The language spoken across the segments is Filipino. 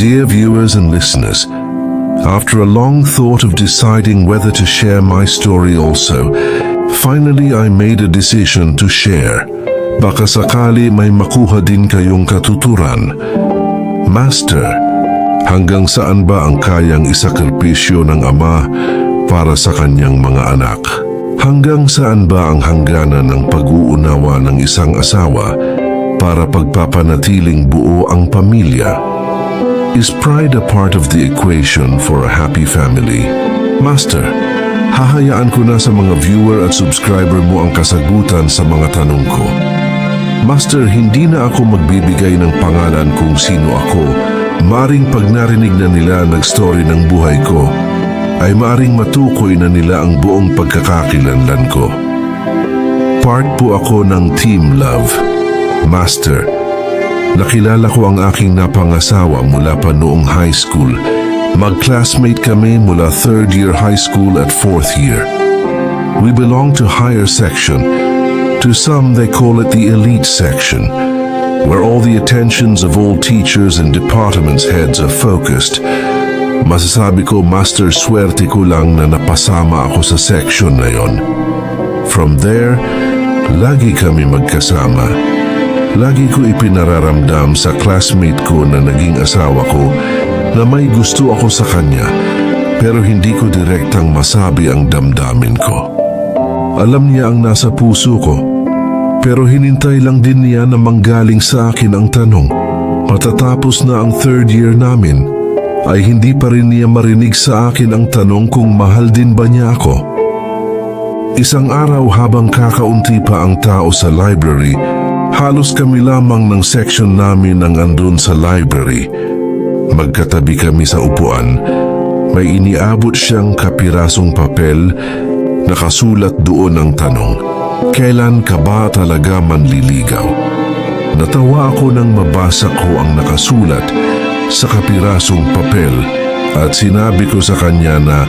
Dear viewers and listeners, after a long thought of deciding whether to share my story also, finally I made a decision to share. Baka sakali may makuha din kayong katuturan. Master, hanggang saan ba ang kayang isakripisyo ng ama para sa kanyang mga anak? Hanggang saan ba ang hangganan ng pag-uunawa ng isang asawa para pagpapanatiling buo ang pamilya? Is pride a part of the equation for a happy family? Master, hahayaan ko na sa mga viewer at subscriber mo ang kasagutan sa mga tanong ko. Master, hindi na ako magbibigay ng pangalan kung sino ako. Maaring pag narinig na nila nag-story ng buhay ko, ay maaring matukoy na nila ang buong pagkakakilanlan ko. Part po ako ng Team Love. Master, nakilala ko ang aking napangasawa mula pa noong high school. Mag-classmate kami mula 3rd year high school at 4th year. We belong to higher section. To some, they call it the elite section, where all the attentions of all teachers and departments heads are focused. Masasabi ko, Master, swerte ko lang na napasama ako sa section na yon. From there, lagi kami magkasama. Lagi ko ipinararamdam sa classmate ko na naging asawa ko na may gusto ako sa kanya, pero hindi ko direktang masabi ang damdamin ko. Alam niya ang nasa puso ko, pero hinintay lang din niya na manggaling sa akin ang tanong. Matatapos na ang 3rd year namin, ay hindi pa rin niya marinig sa akin ang tanong kung mahal din ba niya ako. Isang araw habang kakaunti pa ang tao sa library, halos kami lamang ng section namin ang andun sa library. Magkatabi kami sa upuan, may iniabot siyang kapirasong papel. Nakasulat doon ang tanong, kailan ka ba talaga manliligaw? Natawa ako nang mabasa ko ang nakasulat sa kapirasong papel at sinabi ko sa kanya na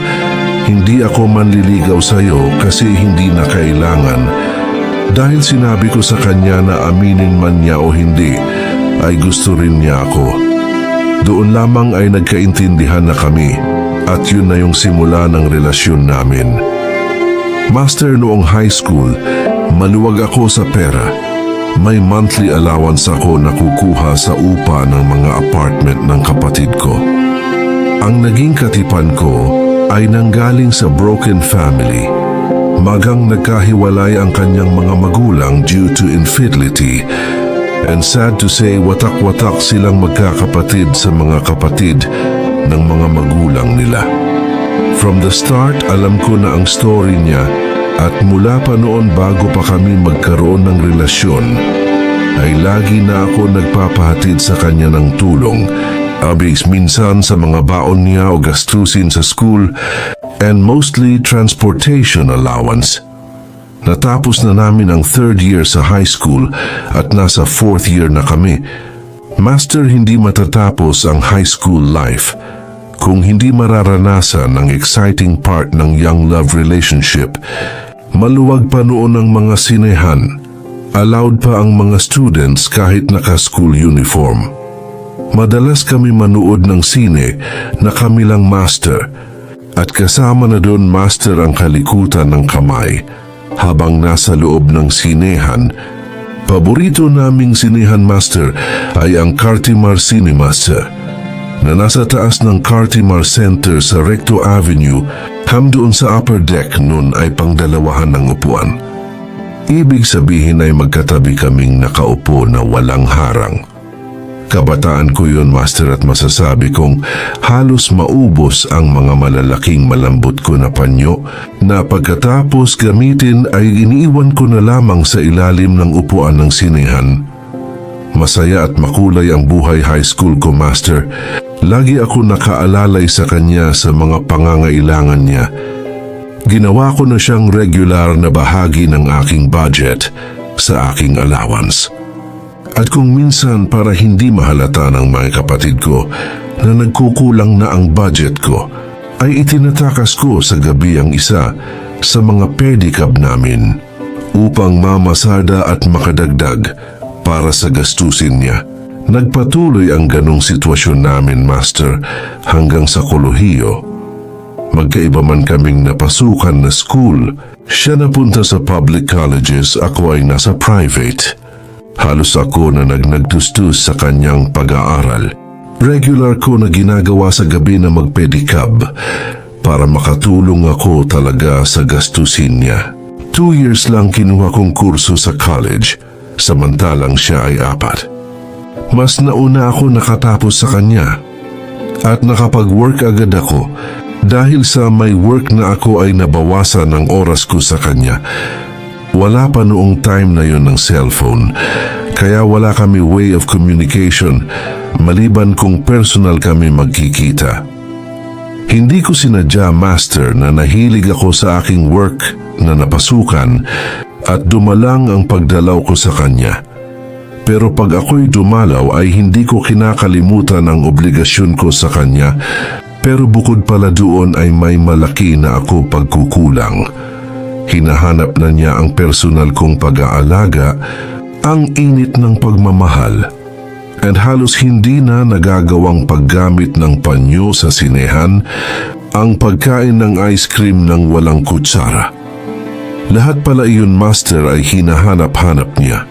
hindi ako manliligaw sa iyo kasi hindi na kailangan. Dahil sinabi ko sa kanya na aminin man niya o hindi, ay gusto rin niya ako. Doon lamang ay nagkaintindihan na kami at yun na yung simula ng relasyon namin. Master, noong high school, maluwag ako sa pera. May monthly allowance ako na kukuha sa upa ng mga apartment ng kapatid ko. Ang naging katipan ko ay nanggaling sa broken family. Magang nagkahiwalay ang kanyang mga magulang due to infidelity. And sad to say, watak-watak silang magkakapatid sa mga kapatid ng mga magulang nila. From the start, alam ko na ang story niya at mula pa noon bago pa kami magkaroon ng relasyon, ay lagi na ako nagpapahatid sa kanya ng tulong. Abis minsan sa mga baon niya o gastusin sa school and mostly transportation allowance. Natapos na namin ang 3rd year sa high school at nasa 4th year na kami. Master, hindi matatapos ang high school life kung hindi mararanasan ang exciting part ng young love relationship. Maluwag pa noon ang mga sinehan. Allowed pa ang mga students kahit naka-school uniform. Madalas kami manood ng sine na kami lang master at kasama na doon, Master, ang kalikutan ng kamay habang nasa loob ng sinehan. Paborito naming sinehan, Master, ay ang Cartimar Cinemas na nasa taas ng Cartimar Center sa Recto Avenue. Doon sa upper deck nun ay pangdalawahan ng upuan. Ibig sabihin ay magkatabi kaming nakaupo na walang harang. Kabataan ko yun, Master, at masasabi kong halos maubos ang mga malalaking malambot ko na panyo na pagkatapos gamitin ay iniiwan ko na lamang sa ilalim ng upuan ng sinehan. Masaya at makulay ang buhay high school ko, Master. Lagi ako nakaalalay sa kanya sa mga pangangailangan niya. Ginawa ko na siyang regular na bahagi ng aking budget sa aking allowance. At kung minsan para hindi mahalata ng mga kapatid ko na nagkukulang na ang budget ko, ay itinatakas ko sa gabi ang isa sa mga pedicab namin upang mamasada at makadagdag para sa gastusin niya. Nagpatuloy ang ganong sitwasyon namin, Master, hanggang sa kolehiyo. Magkaiba man kaming napasukan na school. Siya napunta sa public colleges, ako ay nasa private. Halos ako na nagnagtustus sa kanyang pag-aaral. Regular ko na ginagawa sa gabi na magpedicab para makatulong ako talaga sa gastusin niya. 2 years lang kinuha kong kurso sa college, samantalang siya ay 4. Mas nauna ako nakatapos sa kanya at nakapag-work agad ako. Dahil sa may work na ako ay nabawasan ang oras ko sa kanya. Wala pa noong time na yon ng cellphone, kaya wala kami way of communication maliban kung personal kami magkikita. Hindi ko sinadya, Master, na nahilig ako sa aking work na napasukan at dumalang ang pagdalaw ko sa kanya. Pero pag ako'y dumalaw ay hindi ko kinakalimutan ang obligasyon ko sa kanya. Pero bukod pala doon ay may malaki na ako pagkukulang. Hinahanap na niya ang personal kong pag-aalaga, ang init ng pagmamahal, at halos hindi na nagagawang paggamit ng panyo sa sinehan, ang pagkain ng ice cream ng walang kutsara. Lahat pala iyon, Master, ay hinahanap-hanap niya.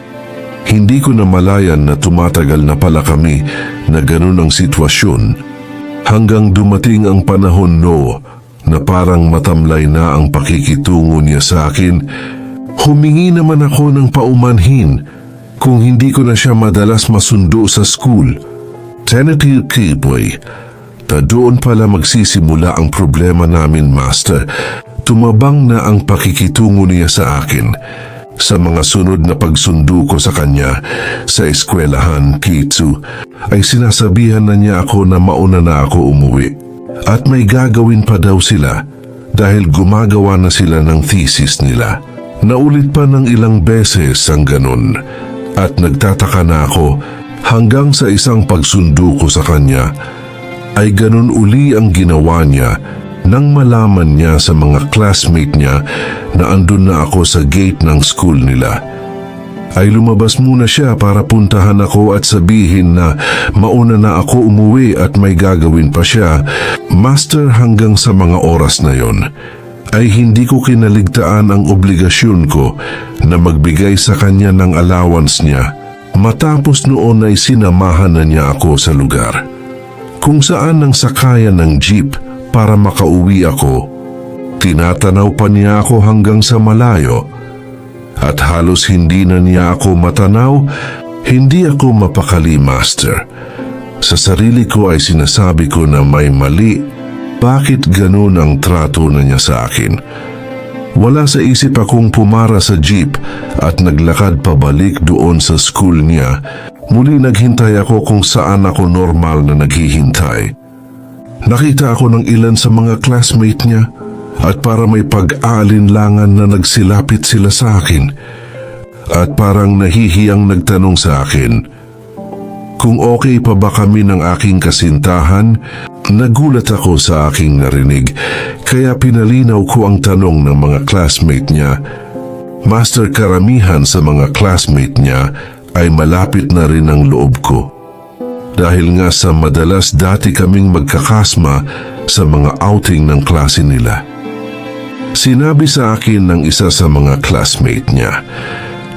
Hindi ko na malayan na tumatagal na pala kami na ganun ang sitwasyon. Hanggang dumating ang panahon na parang matamlay na ang pakikitungo niya sa akin, humingi naman ako ng paumanhin kung hindi ko na siya madalas masundo sa school. Tentative Kiboy, doon pala magsisimula ang problema namin, Master. Tumabang na ang pakikitungo niya sa akin. Sa mga sunod na pagsundo ko sa kanya sa eskwelahan, Kitsu, ay sinasabihan na niya ako na mauna na ako umuwi. At may gagawin pa daw sila dahil gumagawa na sila ng thesis nila. Naulit pa ng ilang beses ang ganun at nagtataka na ako hanggang sa isang pagsundo ko sa kanya ay ganun uli ang ginawa niya. Nang malaman niya sa mga classmate niya na andun na ako sa gate ng school nila, ay lumabas muna siya para puntahan ako at sabihin na mauna na ako umuwi at may gagawin pa siya. Master, hanggang sa mga oras na yon, ay hindi ko kinaligtaan ang obligasyon ko na magbigay sa kanya ng allowance niya. Matapos noon ay sinamahan na niya ako sa lugar kung saan nang sakayan ng jeep para makauwi ako. Tinatanaw pa niya ako hanggang sa malayo at halos hindi na niya ako matanaw. Hindi ako mapakali, Master. Sa sarili ko ay sinasabi ko na may mali. Bakit ganun ang trato na niya sa akin? Wala sa isip akong pumara sa jeep at naglakad pabalik doon sa school niya. Muli naghintay ako kung saan ako normal na naghihintay. Nakita ako ng ilan sa mga classmate niya at para may pag-aalinlangan na nagsilapit sila sa akin at parang nahihiyang nagtanong sa akin kung okay pa ba kami ng aking kasintahan. Nagulat ako sa aking narinig kaya pinalinaw ko ang tanong ng mga classmate niya. Master, karamihan sa mga classmate niya ay malapit na rin ang loob ko. Dahil nga sa madalas dati kaming magkakasma sa mga outing ng klase nila. Sinabi sa akin ng isa sa mga classmate niya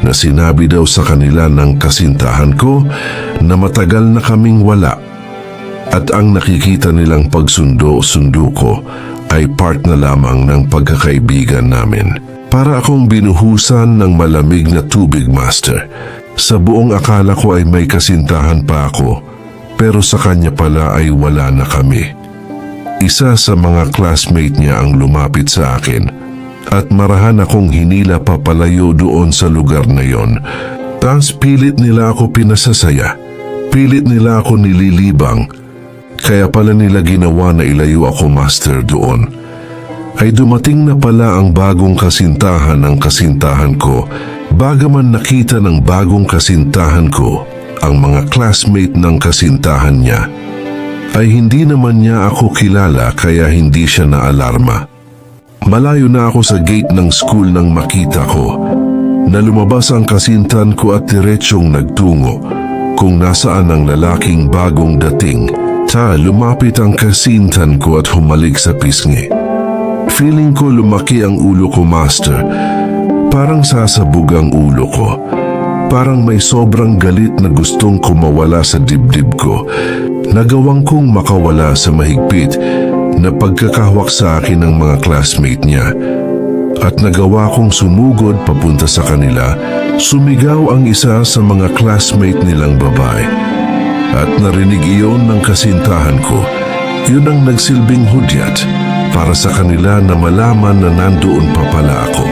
na sinabi daw sa kanila ng kasintahan ko na matagal na kaming wala at ang nakikita nilang pagsundo-sundo ko ay part na lamang ng pagkakaibigan namin. Para akong binuhusan ng malamig na tubig, Master. Sa buong akala ko ay may kasintahan pa ako. Pero sa kanya pala ay wala na kami. Isa sa mga classmate niya ang lumapit sa akin at marahan akong hinila papalayo doon sa lugar na yon. Tapos pilit nila ako pinasasaya. Pilit nila ako nililibang. Kaya pala nila ginawa na ilayo ako, Master, doon. Ay dumating na pala ang bagong kasintahan ng kasintahan ko. Bagaman nakita ng bagong kasintahan ko ang mga classmate ng kasintahan niya, ay hindi naman niya ako kilala kaya hindi siya naalarma. Malayo na ako sa gate ng school nang makita ko na lumabas ang kasintahan ko at diretsong nagtungo kung nasaan ang lalaking bagong dating. Lumapit ang kasintan ko at humalik sa pisngi. Feeling ko lumaki ang ulo ko, Master. Parang sasabog ang ulo ko. Parang may sobrang galit na gustong kumawala sa dibdib ko. Nagawang kong makawala sa mahigpit na pagkakahawak sa akin ng mga classmate niya. At nagawa kong sumugod papunta sa kanila. Sumigaw ang isa sa mga classmate nilang babae. At narinig iyon ng kasintahan ko. Yun ang nagsilbing hudyat para sa kanila na malaman na nandoon pa pala ako.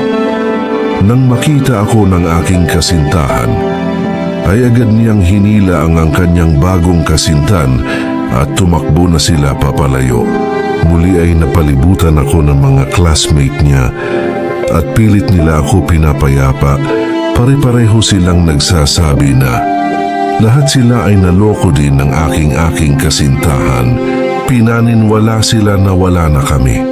Nang makita ako ng aking kasintahan, ay agad niyang hinila ang kanyang bagong kasintan at tumakbo na sila papalayo. Muli ay napalibutan ako ng mga classmate niya at pilit nila ako pinapayapa. Pare-pareho silang nagsasabi na lahat sila ay naloko din ng aking kasintahan. Pinaninwala sila na wala na kami.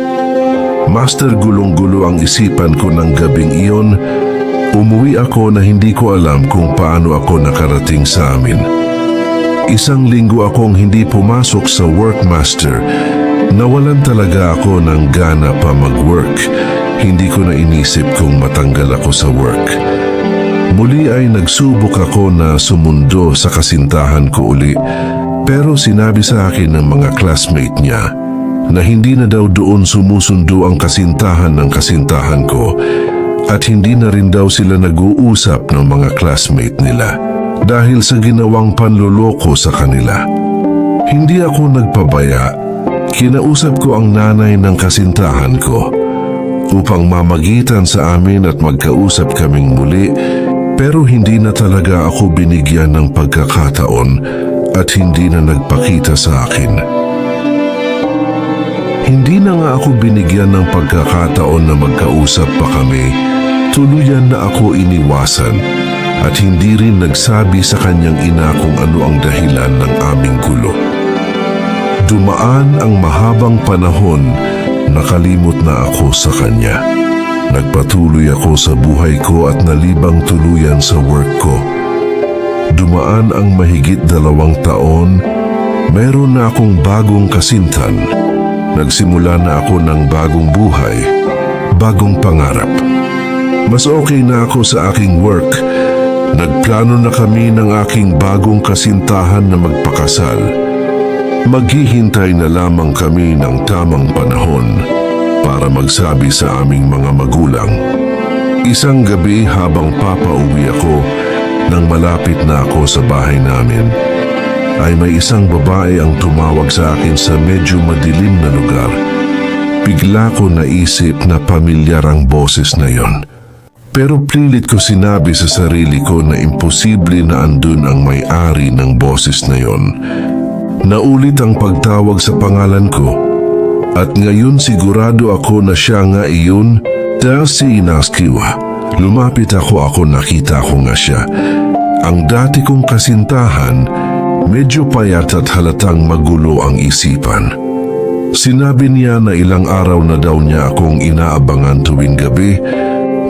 Master, gulong-gulo ang isipan ko ng gabing iyon. Umuwi ako na hindi ko alam kung paano ako nakarating sa amin. Isang linggo akong hindi pumasok sa work, Master. Nawalan talaga ako ng gana pa mag-work. Hindi ko na inisip kung matanggal ako sa work. Muli ay nagsubok ako na sumundo sa kasintahan ko uli. Pero sinabi sa akin ng mga classmate niya na hindi na daw doon sumusundo ang kasintahan ng kasintahan ko at hindi na rin daw sila nag-uusap ng mga classmate nila dahil sa ginawang panloloko sa kanila. Hindi ako nagpabaya. Kinausap ko ang nanay ng kasintahan ko upang mamagitan sa amin at magkausap kaming muli. Pero hindi na talaga ako binigyan ng pagkakataon at hindi na nagpakita sa akin. Hindi na nga ako binigyan ng pagkakataon na magkausap pa kami. Tuluyan na ako iniwasan at hindi rin nagsabi sa kanyang ina kung ano ang dahilan ng aming gulo. Dumaan ang mahabang panahon, nakalimot na ako sa kanya. Nagpatuloy ako sa buhay ko at nalibang tuluyan sa work ko. Dumaan ang mahigit 2 taon, meron na akong bagong kasintan. Nagsimula na ako ng bagong buhay, bagong pangarap. Mas okay na ako sa aking work. Nagplano na kami ng aking bagong kasintahan na magpakasal. Maghihintay na lamang kami ng tamang panahon para magsabi sa aming mga magulang. Isang gabi habang papauwi ako nang malapit na ako sa bahay namin, ay may isang babae ang tumawag sa akin sa medyo madilim na lugar. Bigla ko naisip na pamilyar ang boses na yon. Pero pilit ko sinabi sa sarili ko na imposible na andun ang may-ari ng boses na yon. Naulit ang pagtawag sa pangalan ko. At ngayon sigurado ako na siya nga iyon dahil si Inaskiwa. Lumapit ako nakita ko nga siya. Ang dati kong kasintahan, medyo payat at halatang magulo ang isipan. Sinabi niya na ilang araw na daw niya akong inaabangan tuwing gabi.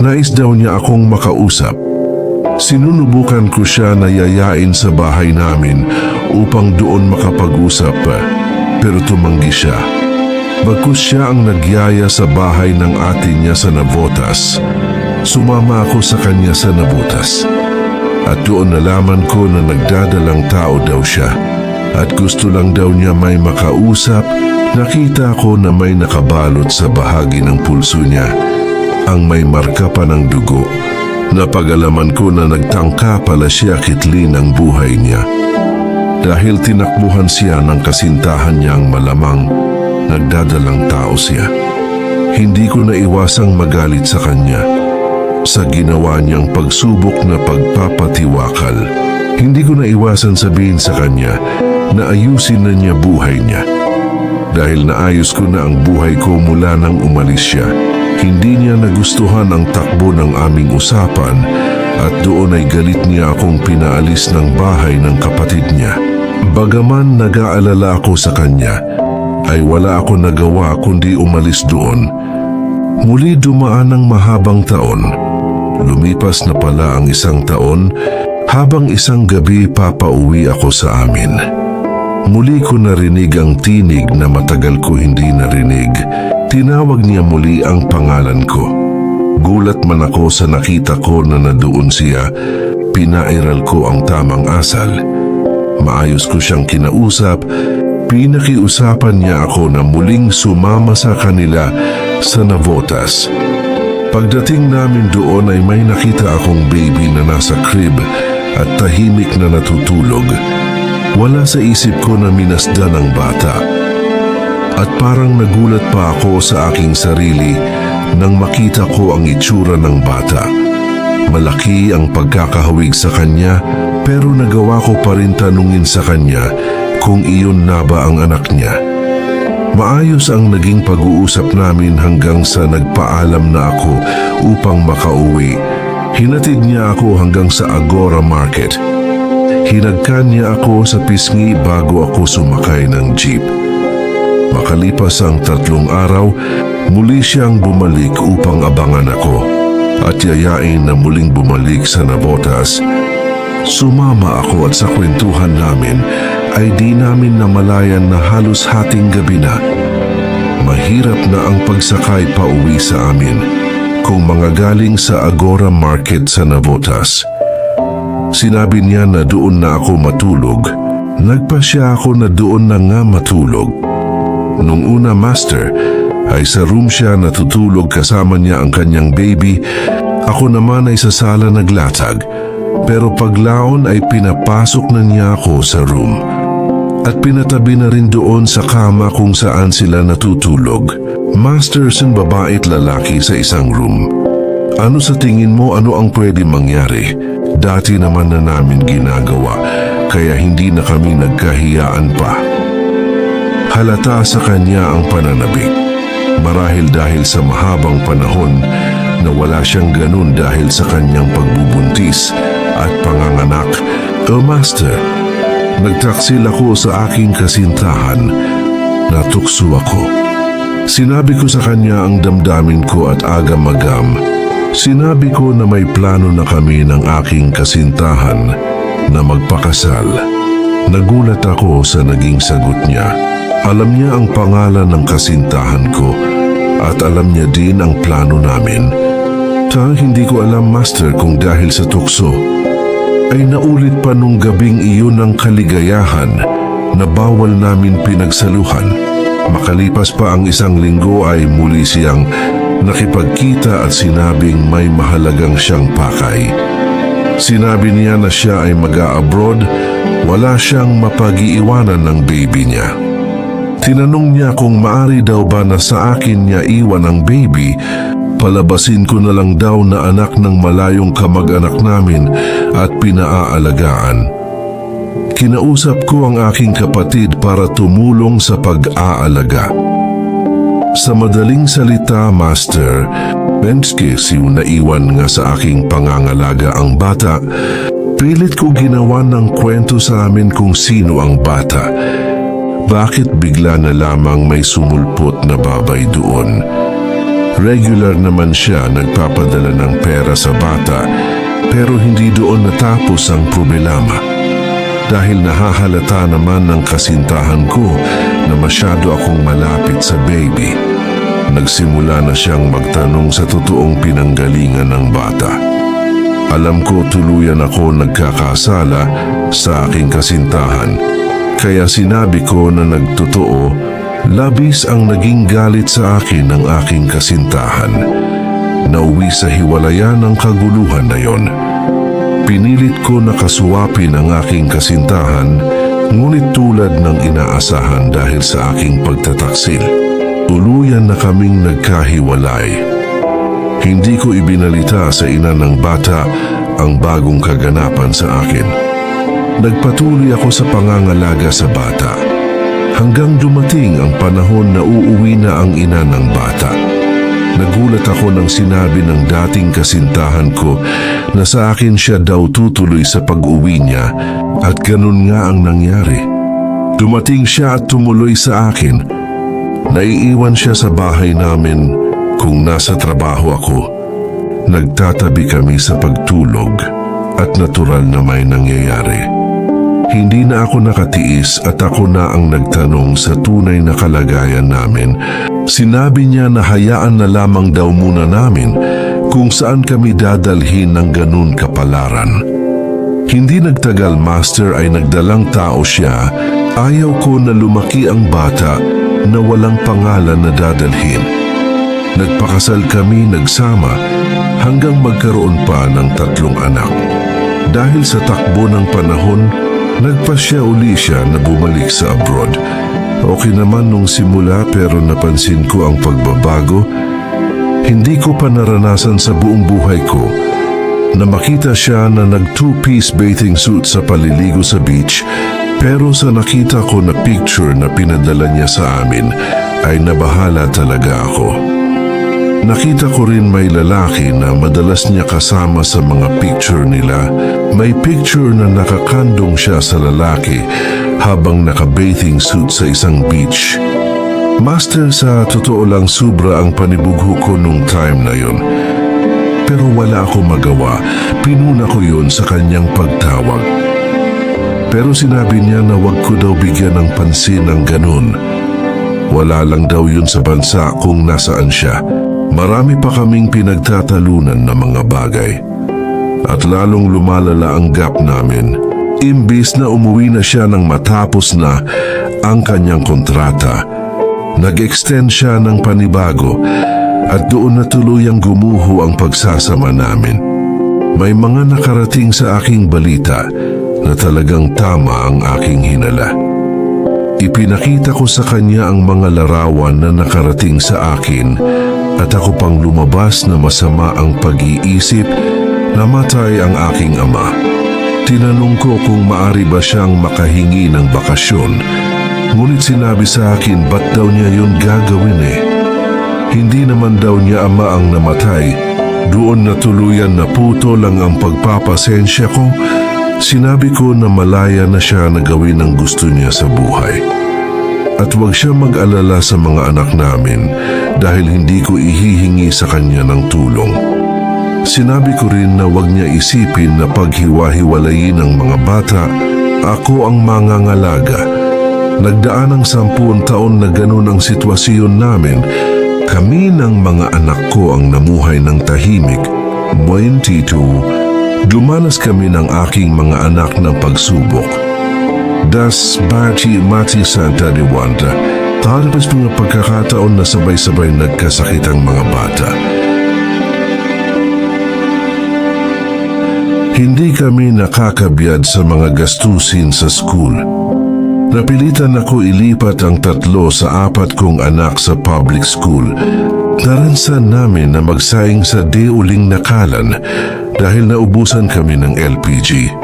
Nais daw niya akong makausap. Sinunubukan ko siya na yayain sa bahay namin upang doon makapag-usap pero tumanggi siya. Bagkus siya ang nagyaya sa bahay ng ate niya sa Navotas. Sumama ako sa kanya sa Navotas. At doon nalaman ko na nagdadalang tao daw siya. At gusto lang daw niya may makausap. Nakita ko na may nakabalot sa bahagi ng pulso niya. Ang may marka pa ng dugo. Napag-alaman ko na nagtangka pala siya kitlin ang buhay niya. Dahil tinakbuhan siya ng kasintahan niyang malamang nagdadalang tao siya. Hindi ko na iwasang magalit sa kanya sa ginawa niyang pagsubok na pagpapatiwakal. Hindi ko na iwasan sabihin sa kanya na ayusin na niya buhay niya. Dahil naayos ko na ang buhay ko mula nang umalis siya. Hindi niya nagustuhan ang takbo ng aming usapan at doon ay galit niya akong pinaalis ng bahay ng kapatid niya. Bagaman nag-aalala ako sa kanya, ay wala ako nagawa kundi umalis doon. Muli dumaan ang mahabang taon. Lumipas na pala ang 1 taon Habang isang gabi papauwi ako sa amin, muli ko narinig ang tinig na matagal ko hindi narinig. Tinawag niya muli ang pangalan ko. Gulat man ako sa nakita ko na nandoon siya. Pinairal ko ang tamang asal. Maayos ko siyang kinausap. Pinakiusapan niya ako na muling sumama sa kanila sa Navotas. Pagdating namin doon ay may nakita akong baby na nasa crib at tahimik na natutulog. Wala sa isip ko na minasdan ang bata. At parang nagulat pa ako sa aking sarili nang makita ko ang itsura ng bata. Malaki ang pagkakahawig sa kanya, pero nagawa ko pa rin tanungin sa kanya kung iyon na ba ang anak niya. Maayos ang naging pag-uusap namin hanggang sa nagpaalam na ako upang makauwi. Hinatid niya ako hanggang sa Agora Market. Hinagkan niya ako sa pisngi bago ako sumakay ng jeep. Makalipas ang 3 araw, muli siyang bumalik upang abangan ako at yayain na muling bumalik sa Navotas. Sumama ako at sa kwentuhan namin ay di namin namalayan na halos hating gabi na. Mahirap na ang pagsakay pa uwi sa amin kung mga galing sa Agora Market sa Navotas. Sinabi niya na doon na ako matulog. Nagpasya ako na doon na nga matulog. Nung una, Master, ay sa room siya natutulog kasama niya ang kanyang baby. Ako naman ay sa sala naglatag. Pero paglaon ay pinapasok na niya ako sa room. At pinatabi na rin doon sa kama kung saan sila natutulog. Master, sin babae at lalaki sa isang room. Ano sa tingin mo, ano ang pwede mangyari? Dati naman na namin ginagawa, kaya hindi na kami nagkahiyaan pa. Halata sa kanya ang pananabik. Marahil dahil sa mahabang panahon na wala siyang ganun dahil sa kanyang pagbubuntis at panganganak. O Master, nagtaksil ako sa aking kasintahan. Natukso ako. Sinabi ko sa kanya ang damdamin ko at agam-agam. Sinabi ko na may plano na kami ng aking kasintahan na magpakasal. Nagulat ako sa naging sagot niya. Alam niya ang pangalan ng kasintahan ko at alam niya din ang plano namin. Hindi ko alam, Master, kung dahil sa tukso ay naulit pa nung gabing iyon ng kaligayahan na bawal namin pinagsaluhan. Makalipas pa ang 1 linggo ay muli siyang nakipagkita at sinabing may mahalagang siyang pakay. Sinabi niya na siya ay mag-a-abroad, wala siyang mapag-iiwanan ng baby niya. Tinanong niya kung maari daw ba na sa akin niya iwan ang baby, palabasin ko na lang daw na anak ng malayong kamag-anak namin at pinaaalagaan. Kinausap ko ang aking kapatid para tumulong sa pag-aalaga. Sa madaling salita, Master, Benskis yung naiwan nga sa aking pangangalaga ang bata, pilit ko ginawa ng kwento sa amin kung sino ang bata. Bakit bigla na lamang may sumulpot na babay doon? Regular naman siya nagpapadala ng pera sa bata, pero hindi doon natapos ang problema. Dahil nahahalata naman ng kasintahan ko na masyado akong malapit sa baby, nagsimula na siyang magtanong sa totoong pinanggalingan ng bata. Alam ko tuluyan ako nagkakasala sa aking kasintahan, kaya sinabi ko na nagtotoo. Labis ang naging galit sa akin ng aking kasintahan. Nauwi sa hiwalayan ng kaguluhan na yon. Pinilit ko na kasuwapin ang aking kasintahan, ngunit tulad ng inaasahan dahil sa aking pagtataksil, tuluyan na kaming nagkahiwalay. Hindi ko ibinalita sa ina ng bata ang bagong kaganapan sa akin. Nagpatuloy ako sa pangangalaga sa bata. Hanggang dumating ang panahon na uuwi na ang ina ng bata. Nagulat ako nang sinabi ng dating kasintahan ko na sa akin siya daw tutuloy sa pag-uwi niya at ganun nga ang nangyari. Dumating siya at tumuloy sa akin. Naiiwan siya sa bahay namin kung nasa trabaho ako. Nagtatabi kami sa pagtulog. at natural na may nangyayari. Hindi na ako nakatiis at ako na ang nagtanong sa tunay na kalagayan namin. Sinabi niya na hayaan na lamang daw muna namin kung saan kami dadalhin ng ganun kapalaran. Hindi nagtagal, Master, ay nagdalang tao siya. Ayaw ko na lumaki ang bata na walang pangalan na dadalhin. Nagpakasal kami, nagsama, hanggang magkaroon pa ng 3 anak. Dahil sa takbo ng panahon, nagpasya uli siya na bumalik sa abroad. Okay naman nung simula pero napansin ko ang pagbabago. Hindi ko pa naranasan sa buong buhay ko na makita siya na nag 2-piece bathing suit sa paliligo sa beach, pero sa nakita ko na picture na pinadala niya sa amin ay nabahala talaga ako. Nakita ko rin may lalaki na madalas niya kasama sa mga picture nila. May picture na nakakandong siya sa lalaki habang naka-bathing suit sa isang beach. Master, sa totoo lang sobra ang panibugho ko nung time na yun. Pero wala ako magawa. Pinuna ko yun sa kanyang pagtawag. Pero sinabi niya na wag ko daw bigyan ng pansin ng ganun. Wala lang daw yun sa bansa kung nasaan siya. Marami pa kaming pinagtatalunan na mga bagay. At lalong lumalala ang gap namin. Imbis na umuwi na siya nang matapos na ang kanyang kontrata, nag-extend siya ng panibago at doon na tuluyang gumuho ang pagsasama namin. May mga nakarating sa aking balita na talagang tama ang aking hinala. Ipinakita ko sa kanya ang mga larawan na nakarating sa akin at ako pang lumabas na masama ang pag-iisip. Namatay ang aking ama. Tinanong ko kung maari ba siyang makahingi ng bakasyon. Ngunit sinabi sa akin ba't daw niya yun gagawin Hindi naman daw niya ama ang namatay. Doon na tuluyan na puto lang ang pagpapasensya ko. Sinabi ko na malaya na siya na gawin ang gusto niya sa buhay. At huwag siya mag-alala sa mga anak namin dahil hindi ko ihihingi sa kanya ng tulong. Sinabi ko rin na huwag niya isipin na paghiwa-hiwalayin ang mga bata, ako ang mangangalaga. Nagdaan ng 10 taon na ganun ang sitwasyon namin. Kami ng mga anak ko ang namuhay ng tahimik. 22, dumanas kami ng aking mga anak ng pagsubok. Das Bati Mati Santa de Wanda, talabas mga pagkakataon na sabay-sabay nagkasakit ang mga bata. Hindi kami nakakabiyad sa mga gastusin sa school. Napilitan ako ilipat ang 3 sa 4 kong anak sa public school. Naransan namin na magsaing sa di-uling nakalan dahil naubusan kami ng LPG.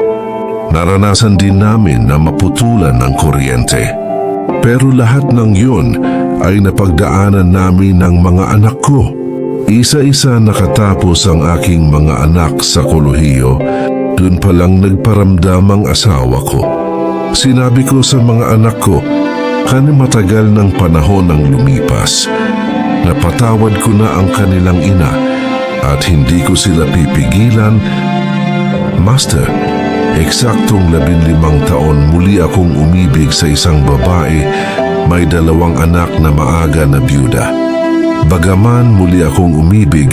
Naranasan din namin na maputulan ng kuryente. Pero lahat ng yun ay napagdaanan namin ng mga anak ko. Isa-isa nakatapos ang aking mga anak sa kolehiyo. Doon pa lang nagparamdam ang asawa ko. Sinabi ko sa mga anak ko, matagal ng panahon ang lumipas. Napatawad ko na ang kanilang ina at hindi ko sila pipigilan. Master, eksaktong 15 taon muli akong umibig sa isang babae, may 2 anak na maaga na byuda. Bagaman muli akong umibig,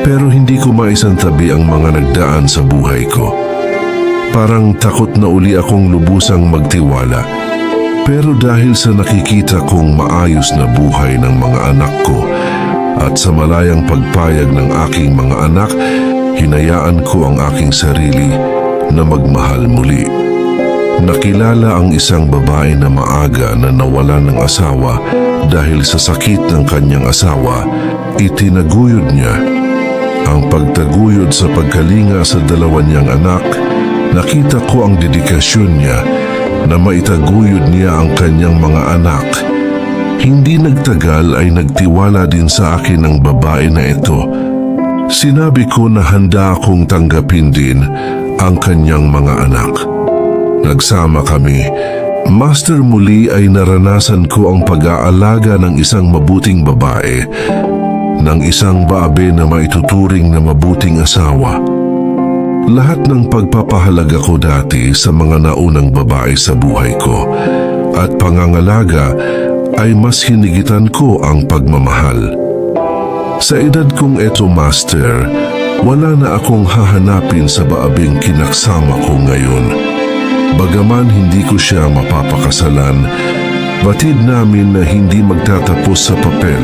pero hindi ko maisantabi ang mga nagdaan sa buhay ko. Parang takot na uli akong lubusang magtiwala. Pero dahil sa nakikita kong maayos na buhay ng mga anak ko at sa malayang pagpayag ng aking mga anak, hinayaan ko ang aking sarili na magmahal muli. Nakilala ang isang babae na maaga na nawala ng asawa dahil sa sakit ng kanyang asawa. Itinaguyod niya ang pagtaguyod sa pagkalinga sa 2 niyang anak. Nakita ko ang dedikasyon niya na maitaguyod niya ang kanyang mga anak. Hindi nagtagal ay nagtiwala din sa akin ang babae na ito. Sinabi ko na handa akong tanggapin din ang kanyang mga anak. Nagsama kami. Master, muli ay naranasan ko ang pag-aalaga ng isang mabuting babae, ng isang baabe na maituturing na mabuting asawa. Lahat ng pagpapahalaga ko dati sa mga naunang babae sa buhay ko at pangangalaga ay mas hinigitan ko ang pagmamahal. Sa edad kong eto, Master, wala na akong hahanapin sa baabing kinaksama ko ngayon. Bagaman hindi ko siya mapapakasalan, batid namin na hindi magtatapos sa papel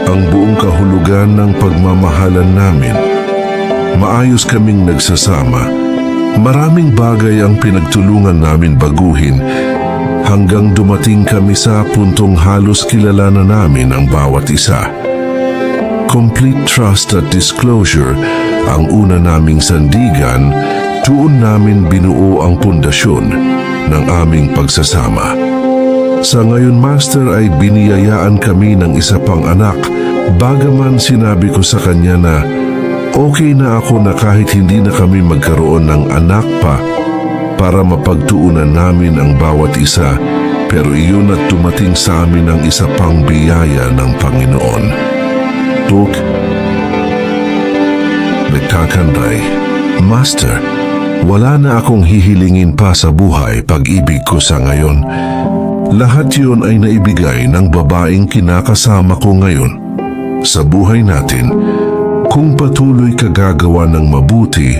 ang buong kahulugan ng pagmamahalan namin. Maayos kaming nagsasama. Maraming bagay ang pinagtulungan namin baguhin hanggang dumating kami sa puntong halos kilala na namin ang bawat isa. Complete trust at disclosure ang una naming sandigan, doon namin binuo ang pundasyon ng aming pagsasama. Sa ngayon, Master, ay biniyayaan kami ng isa pang anak, bagaman sinabi ko sa kanya na okay na ako na kahit hindi na kami magkaroon ng anak pa para mapagtuunan namin ang bawat isa, pero iyon at dumating sa amin ang isa pang biyaya ng Panginoon. Tuk, nagkakanday. Master, wala na akong hihilingin pa sa buhay pag-ibig ko sa ngayon. Lahat yun ay naibigay ng babaeng kinakasama ko ngayon. Sa buhay natin, kung patuloy ka gagawa ng mabuti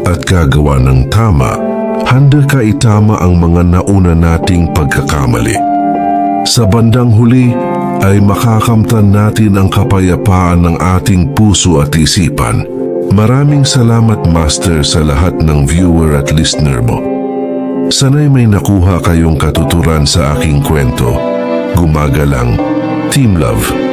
at gagawa ng tama, handa ka itama ang mga nauna nating pagkakamali. Sa bandang huli, ay makakamtan natin ang kapayapaan ng ating puso at isipan. Maraming salamat, Master, sa lahat ng viewer at listener mo. Sana'y may nakuha kayong katuturan sa aking kwento. Gumagalang, Team Love.